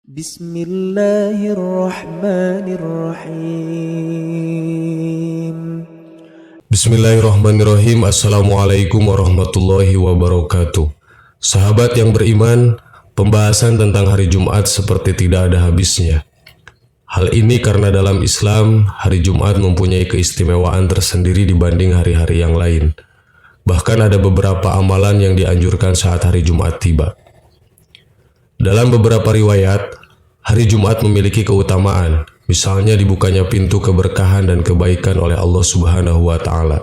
Bismillahirrahmanirrahim. Bismillahirrahmanirrahim. Assalamualaikum warahmatullahi wabarakatuh. Sahabat yang beriman, pembahasan tentang hari Jumat seperti tidak ada habisnya. Hal ini karena dalam Islam, hari Jumat mempunyai keistimewaan tersendiri dibanding hari-hari yang lain. Bahkan ada beberapa amalan yang dianjurkan saat hari Jumat tiba. Dalam beberapa riwayat, hari Jumat memiliki keutamaan, misalnya dibukanya pintu keberkahan dan kebaikan oleh Allah Subhanahu wa Ta'ala.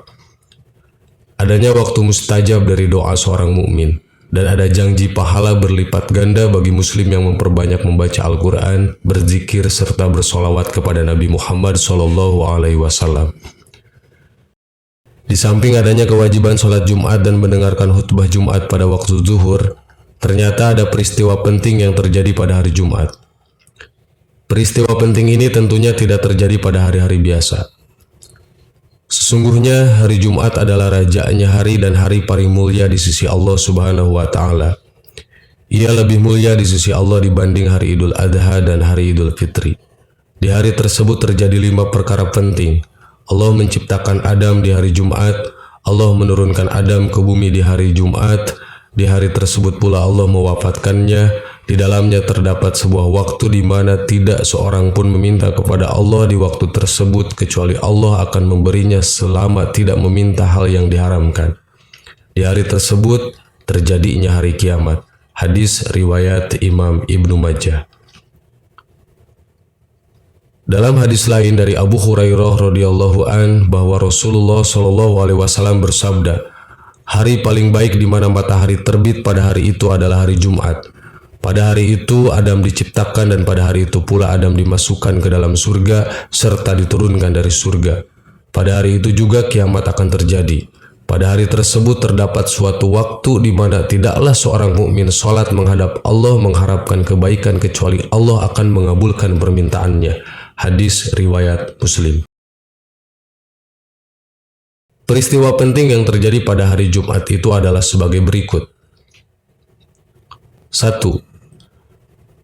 Adanya waktu mustajab dari doa seorang mukmin, dan ada janji pahala berlipat ganda bagi muslim yang memperbanyak membaca Al-Quran, berzikir, serta bersolawat kepada Nabi Muhammad SAW. Di samping adanya kewajiban sholat Jumat dan mendengarkan khutbah Jumat pada waktu zuhur, ternyata ada peristiwa penting yang terjadi pada hari Jumat. Peristiwa penting ini tentunya tidak terjadi pada hari-hari biasa. Sesungguhnya hari Jumat adalah rajanya hari dan hari paling mulia di sisi Allah Subhanahu wa Ta'ala. Ia lebih mulia di sisi Allah dibanding hari Idul Adha dan hari Idul Fitri. Di hari tersebut terjadi 5 perkara penting. Allah menciptakan Adam di hari Jumat, Allah menurunkan Adam ke bumi di hari Jumat, di hari tersebut pula Allah mewafatkannya. Di dalamnya terdapat sebuah waktu di mana tidak seorang pun meminta kepada Allah di waktu tersebut kecuali Allah akan memberinya selama tidak meminta hal yang diharamkan. Di hari tersebut terjadinya hari kiamat. Hadis riwayat Imam Ibnu Majah. Dalam hadis lain dari Abu Hurairah radhiyallahu an bahwa Rasulullah SAW bersabda, hari paling baik di mana matahari terbit pada hari itu adalah hari Jumat. Pada hari itu Adam diciptakan dan pada hari itu pula Adam dimasukkan ke dalam surga serta diturunkan dari surga. Pada hari itu juga kiamat akan terjadi. Pada hari tersebut terdapat suatu waktu di mana tidaklah seorang mukmin sholat menghadap Allah mengharapkan kebaikan kecuali Allah akan mengabulkan permintaannya. Hadis riwayat Muslim. Peristiwa penting yang terjadi pada hari Jumat itu adalah sebagai berikut. 1.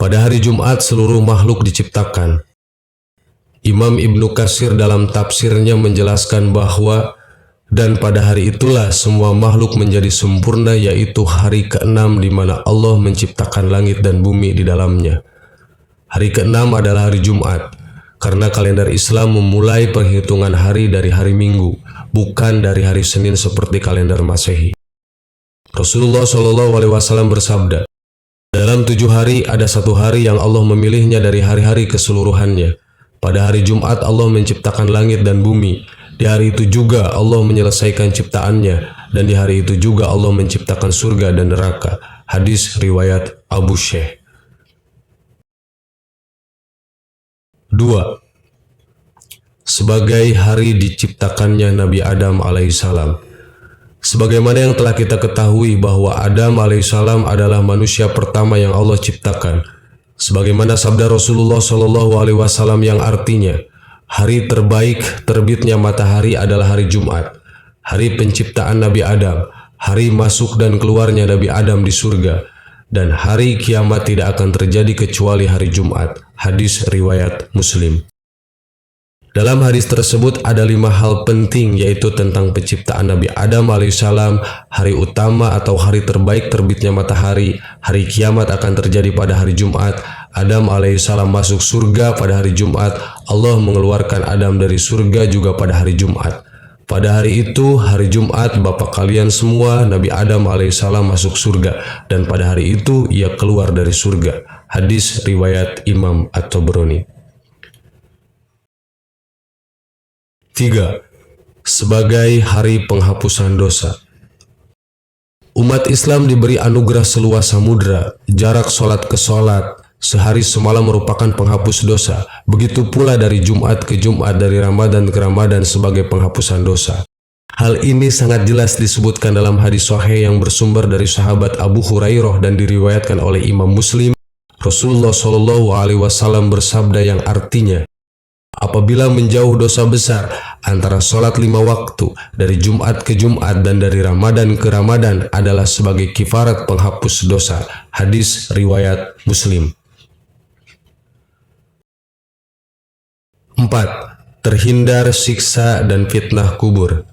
Pada hari Jumat seluruh makhluk diciptakan. Imam Ibnu Katsir dalam tafsirnya menjelaskan bahwa dan pada hari itulah semua makhluk menjadi sempurna, yaitu hari ke-6 di mana Allah menciptakan langit dan bumi di dalamnya. Hari ke-6 adalah hari Jumat, karena kalender Islam memulai perhitungan hari dari hari Minggu, bukan dari hari Senin seperti kalender Masehi. Rasulullah SAW bersabda, dalam 7 hari ada 1 hari yang Allah memilihnya dari hari-hari keseluruhannya. Pada hari Jumat Allah menciptakan langit dan bumi. Di hari itu juga Allah menyelesaikan ciptaannya. Dan di hari itu juga Allah menciptakan surga dan neraka. Hadis riwayat Abu Syekh. 2. Sebagai hari diciptakannya Nabi Adam alaihissalam. Sebagaimana yang telah kita ketahui bahwa Adam alaihissalam adalah manusia pertama yang Allah ciptakan. Sebagaimana sabda Rasulullah SAW yang artinya, hari terbaik terbitnya matahari adalah hari Jumat, hari penciptaan Nabi Adam, hari masuk dan keluarnya Nabi Adam di surga, dan hari kiamat tidak akan terjadi kecuali hari Jumat. Hadis riwayat Muslim. Dalam hadis tersebut ada 5 hal penting, yaitu tentang penciptaan Nabi Adam alaihissalam, hari utama atau hari terbaik terbitnya matahari, hari kiamat akan terjadi pada hari Jumat, Adam alaihissalam masuk surga pada hari Jumat, Allah mengeluarkan Adam dari surga juga pada hari Jumat. Pada hari itu, hari Jumat, bapak kalian semua, Nabi Adam alaihissalam masuk surga, dan pada hari itu ia keluar dari surga. Hadis riwayat Imam At-Tabrani. 3. Sebagai hari penghapusan dosa. Umat Islam diberi anugerah seluas samudra, jarak sholat ke sholat, sehari semalam merupakan penghapus dosa. Begitu pula dari Jumat ke Jumat, dari Ramadan ke Ramadan sebagai penghapusan dosa. Hal ini sangat jelas disebutkan dalam hadis sahih yang bersumber dari sahabat Abu Hurairah dan diriwayatkan oleh Imam Muslim. Rasulullah SAW bersabda yang artinya, apabila menjauh dosa besar antara sholat 5 waktu dari Jumat ke Jumat dan dari Ramadan ke Ramadan adalah sebagai kifarat penghapus dosa. Hadis riwayat Muslim. 4. Terhindar siksa dan fitnah kubur.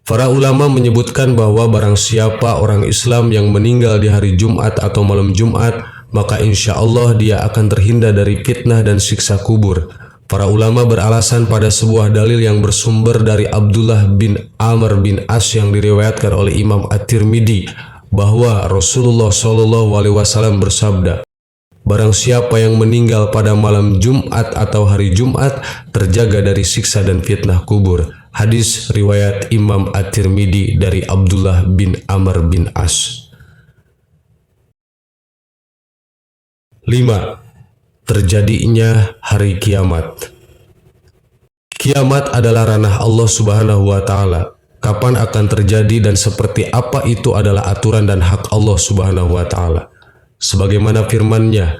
Para ulama menyebutkan bahwa barang siapa orang Islam yang meninggal di hari Jumat atau malam Jumat, maka insya Allah dia akan terhindar dari fitnah dan siksa kubur. Para ulama beralasan pada sebuah dalil yang bersumber dari Abdullah bin Amr bin As yang diriwayatkan oleh Imam At-Tirmidzi bahwa Rasulullah SAW bersabda, barang siapa yang meninggal pada malam Jumat atau hari Jumat terjaga dari siksa dan fitnah kubur. Hadis riwayat Imam At-Tirmidzi dari Abdullah bin Amr bin As. 5. Terjadinya hari kiamat. Kiamat adalah ranah Allah Subhanahu wa Ta'ala. Kapan akan terjadi dan seperti apa itu adalah aturan dan hak Allah Subhanahu wa Ta'ala. Sebagaimana firman-Nya,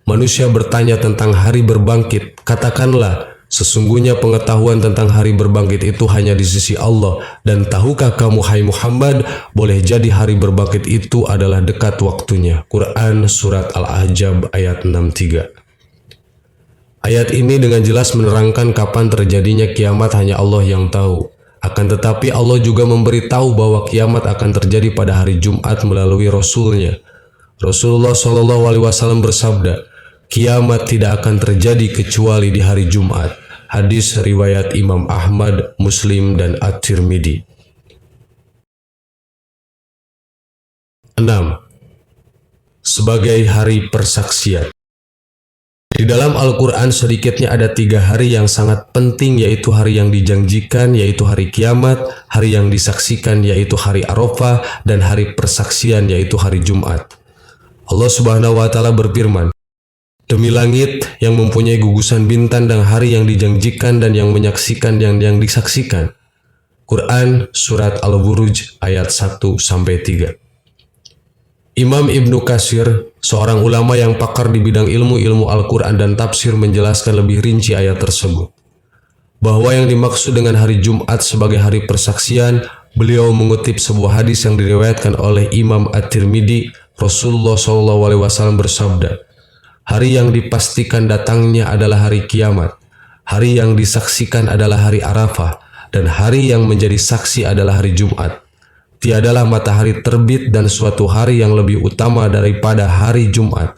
manusia bertanya tentang hari berbangkit, katakanlah, sesungguhnya pengetahuan tentang hari berbangkit itu hanya di sisi Allah, dan tahukah kamu hai Muhammad, boleh jadi hari berbangkit itu adalah dekat waktunya. Quran Surat Al-Ahzab ayat 63. Ayat ini dengan jelas menerangkan kapan terjadinya kiamat hanya Allah yang tahu. Akan tetapi Allah juga memberitahu bahwa kiamat akan terjadi pada hari Jumat melalui Rasul-Nya. Rasulullah SAW bersabda, kiamat tidak akan terjadi kecuali di hari Jumat. Hadis riwayat Imam Ahmad, Muslim, dan At-Tirmidzi. 6. Sebagai hari persaksian. Di dalam Al-Quran sedikitnya ada 3 hari yang sangat penting, yaitu hari yang dijanjikan, yaitu hari kiamat, hari yang disaksikan, yaitu hari Arafah, dan hari persaksian, yaitu hari Jumat. Allah Subhanahu wa Ta'ala berfirman, demi langit yang mempunyai gugusan bintang dan hari yang dijanjikan dan yang menyaksikan dan yang disaksikan. Quran Surat Al-Buruj ayat 1-3. Imam Ibnu Katsir, seorang ulama yang pakar di bidang ilmu Al-Quran dan tafsir, menjelaskan lebih rinci ayat tersebut. Bahwa yang dimaksud dengan hari Jumat sebagai hari persaksian, beliau mengutip sebuah hadis yang diriwayatkan oleh Imam At-Tirmidzi. Rasulullah SAW bersabda, hari yang dipastikan datangnya adalah hari kiamat, hari yang disaksikan adalah hari Arafah, dan hari yang menjadi saksi adalah hari Jumat. Tiadalah matahari terbit dan suatu hari yang lebih utama daripada hari Jumat.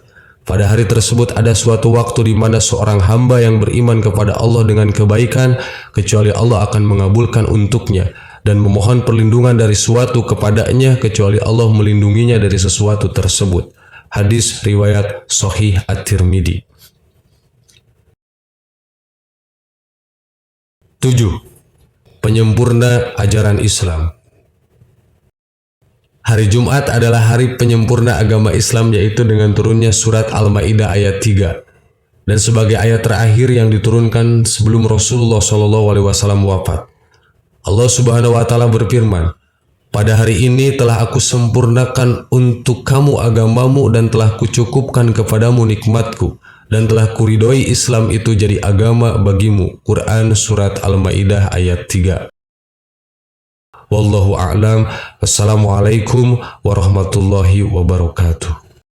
Pada hari tersebut ada suatu waktu di mana seorang hamba yang beriman kepada Allah dengan kebaikan, kecuali Allah akan mengabulkan untuknya, dan memohon perlindungan dari suatu kepadanya, kecuali Allah melindunginya dari sesuatu tersebut. Hadis riwayat Sahih At-Tirmidzi. 7. Penyempurna ajaran Islam. Hari Jumat adalah hari penyempurna agama Islam, yaitu dengan turunnya surat Al-Maidah ayat 3 dan sebagai ayat terakhir yang diturunkan sebelum Rasulullah SAW wafat. Allah Subhanahu wa Ta'ala berfirman, pada hari ini telah aku sempurnakan untuk kamu agamamu dan telah kucukupkan kepadamu nikmatku dan telah kuridhoi Islam itu jadi agama bagimu. Quran Surat Al-Maidah ayat 3. Wallahu a'lam. Wassalamualaikum warahmatullahi wabarakatuh.